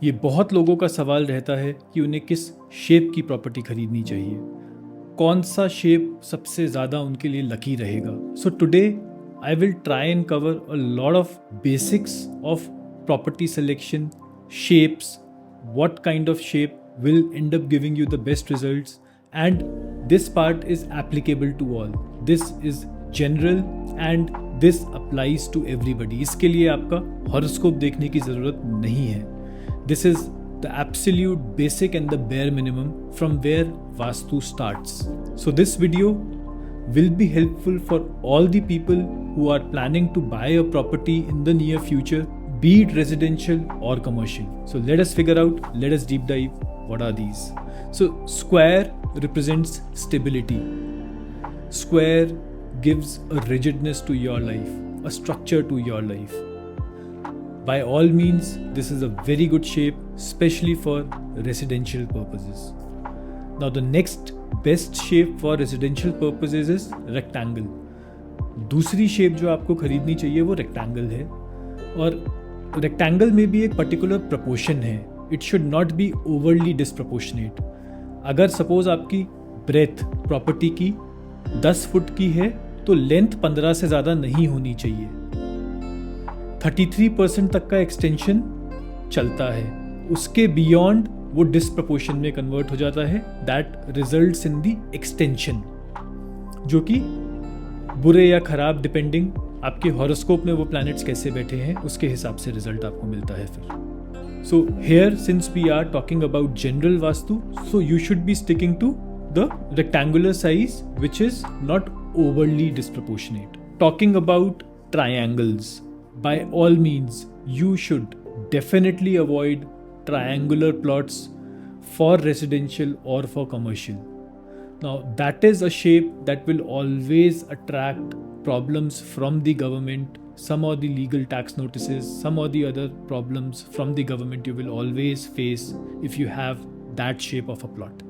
ये बहुत लोगों का सवाल रहता है कि उन्हें किस शेप की प्रॉपर्टी खरीदनी चाहिए, कौन सा शेप सबसे ज़्यादा उनके लिए लकी रहेगा। So today I will try and cover a lot of basics of property selection, shapes, what kind of shape will end up giving you the best results, and this part is applicable to all. This is general and this applies to everybody. इसके लिए आपका horoscope देखने की ज़रूरत नहीं है. This is the absolute basic and the bare minimum from where Vastu starts. So this video will be helpful for all the people who are planning to buy a property in the near future, be it residential or commercial. So let us figure out, let us deep dive, what are these? So square represents stability. Square gives a rigidness to your life, a structure to your life. By all means, this is a very good shape, especially for residential purposes. Now the next best shape for residential purposes is rectangle. दूसरी shape जो आपको खरीदनी चाहिए वो rectangle है, और rectangle में भी एक पर्टिकुलर प्रपोर्शन है. It should not be overly disproportionate. अगर सपोज आपकी ब्रेथ प्रॉपर्टी की 10 फुट की है तो लेंथ 15 से ज़्यादा नहीं होनी चाहिए. 33% तक का एक्सटेंशन चलता है, उसके बियॉन्ड वो डिसप्रपोर्शन में कन्वर्ट हो जाता है. That results in the extension, जो कि बुरे या खराब डिपेंडिंग आपके हॉरोस्कोप में वो प्लैनेट्स कैसे बैठे हैं उसके हिसाब से रिजल्ट आपको मिलता है फिर. So here since we are talking about general vastu, so you should be sticking to the rectangular size which is not overly disproportionate. Talking about triangles, by all means you should definitely avoid triangular plots for residential or for commercial. Now that is a shape that will always attract problems from the government, some of the legal tax notices, some of the other problems from the government you will always face if you have that shape of a plot.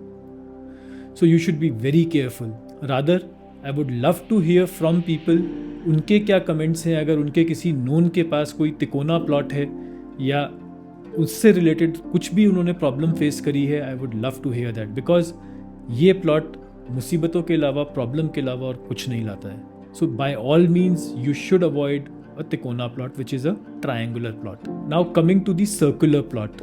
So you should be very careful. Rather, I would love to hear from people, उनके क्या comments हैं. अगर उनके किसी known के पास कोई तिकोना plot है या उससे रिलेटेड कुछ भी उन्होंने प्रॉब्लम फेस करी है, I would love to hear that, because ये प्लॉट मुसीबतों के अलावा, प्रॉब्लम के अलावा और कुछ नहीं लाता है. So by all means you should avoid a Tikona plot, which is a triangular plot. Now coming to the circular plot.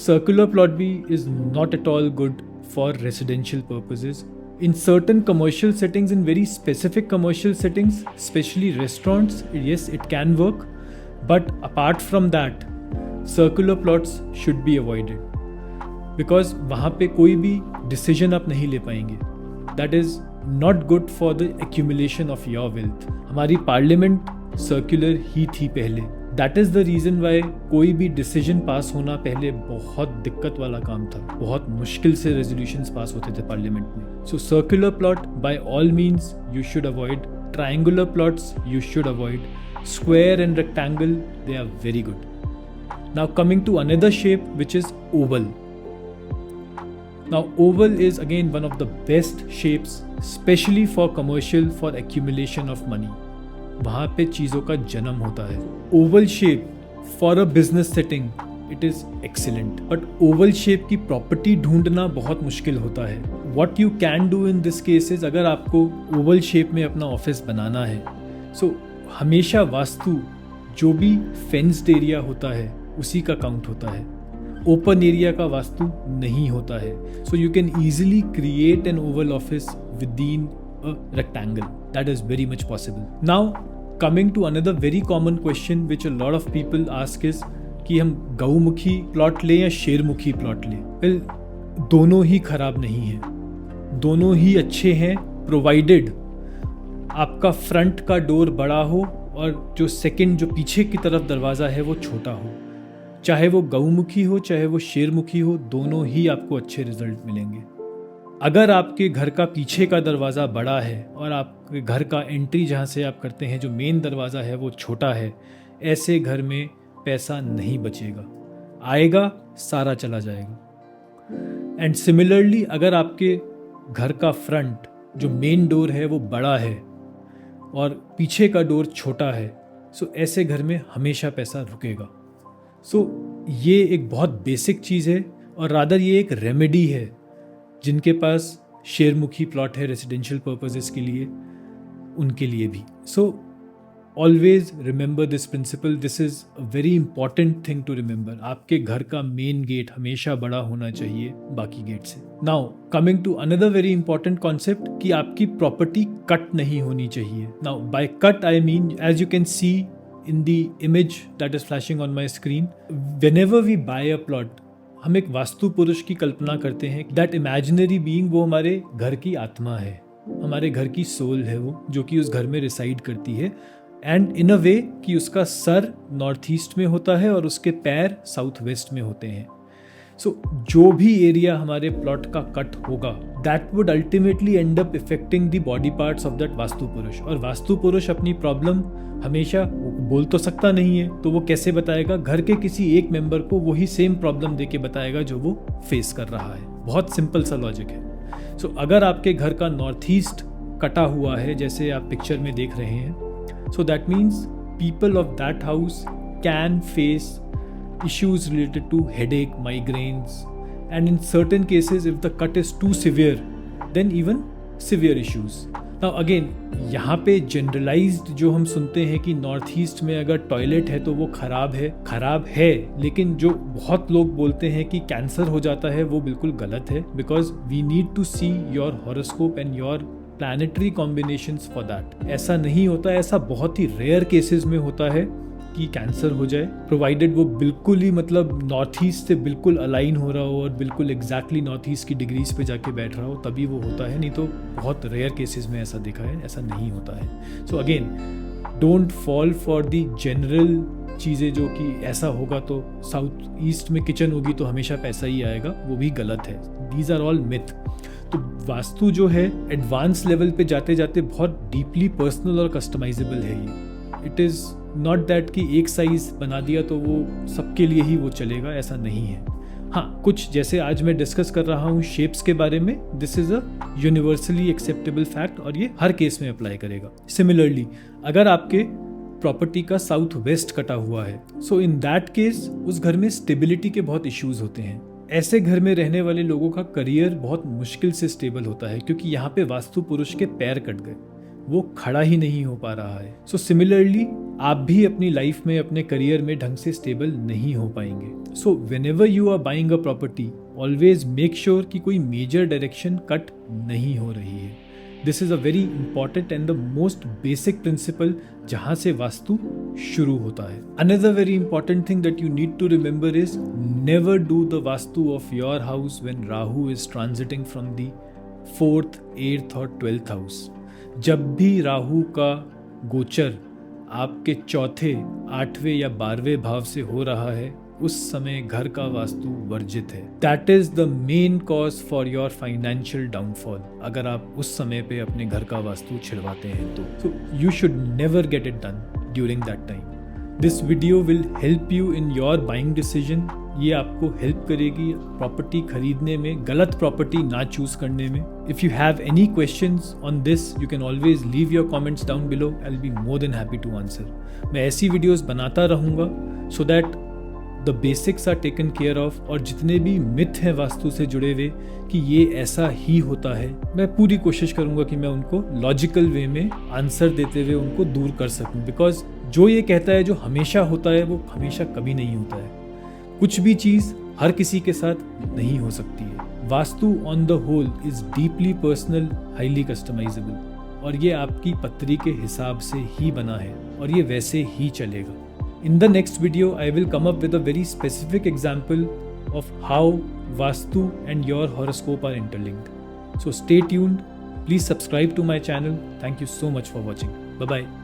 Circular plot B is not at all good for residential purposes. In certain commercial settings, in very specific commercial settings, especially restaurants, yes, it can work. But apart from that, circular plots should be avoided. Because वहाँ पे कोई भी decision आप नहीं ले पाएंगे. That is not good for the accumulation of your wealth. हमारी parliament circular ही थी पहले. That is the reason why कोई भी डिसीजन पास होना पहले बहुत दिक्कत वाला काम था. बहुत मुश्किल से रेजोल्यूशंस पास होते थे पार्लियामेंट में. So circular plot by all means you should avoid. Triangular plots you should avoid. Square and rectangle they are very good. Now coming to another shape which is oval. Now oval is again one of the best shapes, especially for commercial, for accumulation of money. वहाँ पे चीज़ों का जन्म होता है. Oval shape for a business setting it is excellent. But Oval shape की property ढूंढना बहुत मुश्किल होता है. What you can do in this cases, अगर आपको ओवल शेप में अपना ऑफिस बनाना है, सो हमेशा वास्तु जो भी फेंस्ड एरिया होता है उसी का काउंट होता है. ओपन एरिया का वास्तु नहीं होता है. So you can easily create an Oval office within a rectangle. That is very much possible. Now coming to another very common question which a lot of people ask is कि हम Gaumukhi plot लें या शेरमुखी plot लें. Well, दोनों ही खराब नहीं हैं, दोनों ही अच्छे हैं, प्रोवाइडेड आपका फ्रंट का डोर बड़ा हो और जो सेकंड जो पीछे की तरफ दरवाज़ा है वो छोटा हो. चाहे वो गौमुखी हो चाहे वो शेरमुखी हो, दोनों ही आपको अच्छे रिजल्ट मिलेंगे. अगर आपके घर का पीछे का दरवाज़ा बड़ा है और आपके घर का एंट्री जहाँ से आप करते हैं जो मेन दरवाज़ा है वो छोटा है, ऐसे घर में पैसा नहीं बचेगा. आएगा सारा चला जाएगा. एंड सिमिलरली अगर आपके घर का फ्रंट जो मेन डोर है वो बड़ा है और पीछे का डोर छोटा है, सो ऐसे घर में हमेशा पैसा रुकेगा. सो ये एक बहुत बेसिक चीज़ है और रादर ये एक रेमेडी है जिनके पास शेरमुखी प्लॉट है रेसिडेंशियल पर्पसेस के लिए, उनके लिए भी। So always remember this principle, this is a very important thing to remember. आपके घर का मेन गेट हमेशा बड़ा होना चाहिए बाकी गेट से। Now coming to another very important concept कि आपकी प्रॉपर्टी कट नहीं होनी चाहिए। Now by cut I mean, as you can see in the image that is flashing on my screen, whenever we buy a plot, हम एक वास्तु पुरुष की कल्पना करते हैं। दैट इमेजिनरी बीइंग वो हमारे घर की आत्मा है, हमारे घर की सोल है वो, जो कि उस घर में रिसाइड करती है। एंड इन अ वे कि उसका सर नॉर्थ ईस्ट में होता है और उसके पैर साउथ वेस्ट में होते हैं। सो जो भी एरिया हमारे प्लॉट का कट होगा, that would ultimately end up affecting the body parts of that Vastu Purush. और वास्तु पुरुष अपनी प्रॉब्लम हमेशा बोल तो सकता नहीं है, तो वो कैसे बताएगा? घर के किसी एक मेंबर को वही सेम प्रॉब्लम देके बताएगा जो वो फेस कर रहा है। बहुत सिंपल सा लॉजिक है। सो अगर आपके घर का नॉर्थ ईस्ट कटा हुआ है, जैसे आप पिक्चर में देख रहे हैं, so that means people of that house can face issues related to headache, migraines, and in certain cases if the cut is too severe, then even severe issues. Now again, यहाँ पे generalized जो हम सुनते हैं कि north east में अगर toilet है तो वो खराब है, लेकिन जो बहुत लोग बोलते हैं कि कैंसर हो जाता है, वो बिल्कुल गलत है। Because we need to see your horoscope and your planetary combinations for that. ऐसा नहीं होता, ऐसा बहुत ही रेयर केसेस में होता है कि कैंसर हो जाए, प्रोवाइडेड वो बिल्कुल ही मतलब नॉर्थ ईस्ट से बिल्कुल अलाइन हो रहा हो और बिल्कुल एग्जैक्टली नॉर्थ ईस्ट की डिग्रीज पे जाके बैठ रहा हो, तभी वो होता है। नहीं तो बहुत रेयर केसेस में ऐसा देखा है, ऐसा नहीं होता है। So again, don't fall for the general चीज़ें जो कि ऐसा होगा तो साउथ ईस्ट में किचन होगी तो हमेशा पैसा ही आएगा, वो भी गलत है। These are all myth. तो वास्तु जो है एडवांस लेवल पे जाते जाते बहुत डीपली पर्सनल और कस्टमाइजेबल है ये। इट इज़ नॉट दैट कि एक साइज बना दिया तो वो सबके लिए ही वो चलेगा, ऐसा नहीं है। हाँ, कुछ जैसे आज मैं डिस्कस कर रहा हूँ शेप्स के बारे में, this is a universally acceptable fact और ये हर केस में अप्लाई करेगा। सिमिलरली अगर आपके प्रॉपर्टी का साउथ वेस्ट कटा हुआ है, सो इन दैट केस उस घर में स्टेबिलिटी के बहुत इश्यूज होते हैं। ऐसे घर में रहने वाले लोगों का करियर बहुत मुश्किल से स्टेबल होता है, क्योंकि यहाँ पे वास्तु पुरुष के पैर कट गए, वो खड़ा ही नहीं हो पा रहा है। सो सिमिलरली आप भी अपनी लाइफ में, अपने करियर में ढंग से स्टेबल नहीं हो पाएंगे। So whenever you are buying a property, always make sure कि कोई मेजर डायरेक्शन कट नहीं हो रही है। This is a very important and the most basic principle जहां से वास्तु शुरू होता है। Another very important thing that you need to remember is never do the vastu of your house when Rahu is transiting from the 4th, 8th और 12th house. जब भी राहु का गोचर आपके चौथे, 8वें या 12वें भाव से हो रहा है, उस समय घर का वास्तु वर्जित है। That is the main cause for your financial downfall. अगर आप उस समय पे अपने घर का वास्तु छिड़वाते हैं तो you should never get it done during that time. This video will help you in your buying decision. ये आपको हेल्प करेगी प्रॉपर्टी खरीदने में, गलत प्रॉपर्टी ना चूज करने में। If you have any questions on this, you can always leave your comments down below. I will be more than happy to answer. मैं ऐसी वीडियोस बनाता रहूँगा so that the basics are taken care of, और जितने भी myth हैं वास्तु से जुड़े हुए कि ये ऐसा ही होता है, मैं पूरी कोशिश करूँगा कि मैं उनको लॉजिकल वे में आंसर देते हुए उनको दूर कर सकूँ। बिकॉज जो ये कहता है जो हमेशा होता है, वो हमेशा कभी नहीं होता है। कुछ भी चीज़ हर किसी के साथ नहीं हो सकती है। Vastu on the whole is deeply personal, highly customisable, और ये आपकी पत्री के हिसाब से ही बना है और ये वैसे ही चलेगा। In the next video, I will come up with a very specific example of how Vastu and your horoscope are interlinked. So stay tuned. Please subscribe to my channel. Thank you so much for watching. Bye-bye.